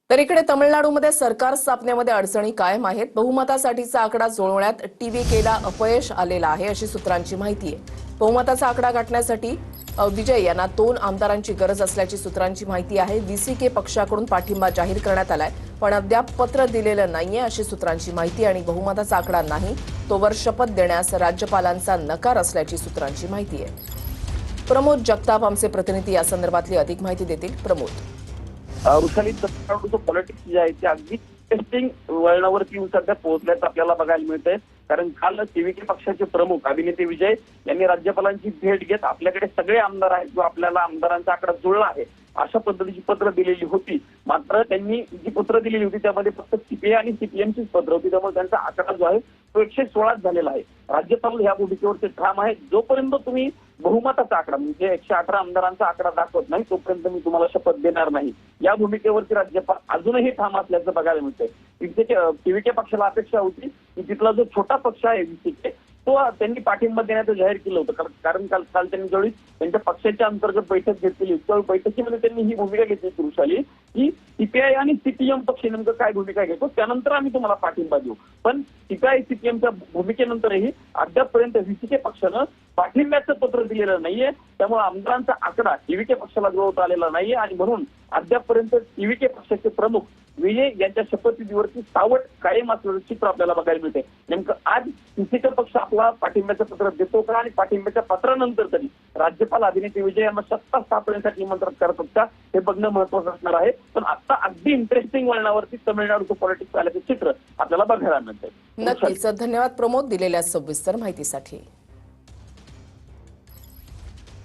तर इकडे तामिळनाडूमध्ये सरकार स्थापनेमध्ये अडचणी कायम आहेत। बहुमतासाठीचा आकडा जुळवण्यात टीव्हीकेला अपयश आलेला आहे अशी सूत्रांची माहिती आहे। बहुमताचा आकडा गाठण्यासाठी विजय यांना 2 आमदारांची गरज असल्याची सूत्रांची माहिती आहे। व्हीसीके पक्षाकडून पाठिंबा जाहीर करण्यात आलाय, पण अद्याप पत्र दिलेलं नाहीये अशी सूत्रांची माहिती आणि बहुमताचा आकडा नाही तोवर शपथ देण्यास राज्यपालांचा नकार असल्याची सूत्रांची माहिती आहे। प्रमोद जगताप आमचे प्रतिनिधी या संदर्भातली अधिक माहिती देतील। प्रमोद, वृषाली, तमिळनाडूचं पॉलिटिक्स जे आहे ते अगदी टेस्टिंग वळणावरती येऊन सध्या पोहोचल्याचं आपल्याला बघायला मिळतंय। कारण काल टीव्हीके पक्षाचे प्रमुख अभिनेते विजय यांनी राज्यपालांची भेट घेत आपल्याकडे सगळे आमदार आहेत किंवा आपल्याला आमदारांचा आकडा जुळला आहे अशा पद्धतीची पत्र दिलेली होती। मात्र त्यांनी जी पत्र दिलेली होती त्यामध्ये फक्त सीपीआय आणि सीपीएमचीच पत्र होती, त्यामुळे त्यांचा आकडा जो आहे तो 116 झालेला आहे। राज्यपाल ह्या भूमिकेवरती ठाम आहे, जोपर्यंत तुम्ही बहुमताचा आकडा म्हणजे 118 आमदारांचा आकडा दाखवत नाही तोपर्यंत मी तुम्हाला शपथ देणार नाही, या भूमिकेवरती राज्यपाल अजूनही ठाम असल्याचं बघायला मिळतंय। टीव्हीके पक्षाला अपेक्षा होती की तिथला जो छोटा पक्ष आहे व्हीसीके तो त्यांनी पाठिंबा देण्याचं जाहीर केलं होतं। कारण काल त्यांनी ज्यावेळी त्यांच्या पक्षाच्या अंतर्गत बैठक घेतली त्यावेळी बैठकीमध्ये त्यांनी ही भूमिका घेतली वृषाली की सीपीआय आणि सीपीएम पक्ष नेमकं काय भूमिका घेतो त्यानंतर आम्ही तुम्हाला पाठिंबा देऊ। पण सीपीआय सीपीएमच्या भूमिकेनंतरही अद्यापपर्यंत व्हीसीके पक्षानं पाठिंब्याचं पत्र दिलेलं नाहीये, त्यामुळे आमदारांचा आकडा टीव्हीके पक्षाला जुळवता आलेला नाहीये आणि म्हणून अद्यापपर्यंत टीव्हीके पक्षाचे प्रमुख विजय यांच्या शपथविधीवरती सावट कायम असलेलं चित्र आपल्याला बघायला मिळते। नेमकं आज व्हीसीके पक्ष आपला पाठिंब्याचं पत्र देतो का आणि पाठिंब्याच्या पत्रानंतर तरी राज्यपाल अभिनेते विजय यांना सत्ता स्थापनेसाठी निमंत्रित करतात का हे बघणं महत्वाचं असणार आहे। पण आता अगदी इंटरेस्टिंग वळणावरती तामिळनाडूचं पॉलिटिक्स आल्याचं चित्र आपल्याला बघायला मिळतंय। नक्कीच धन्यवाद प्रमोद दिलेल्या सविस्तर माहितीसाठी।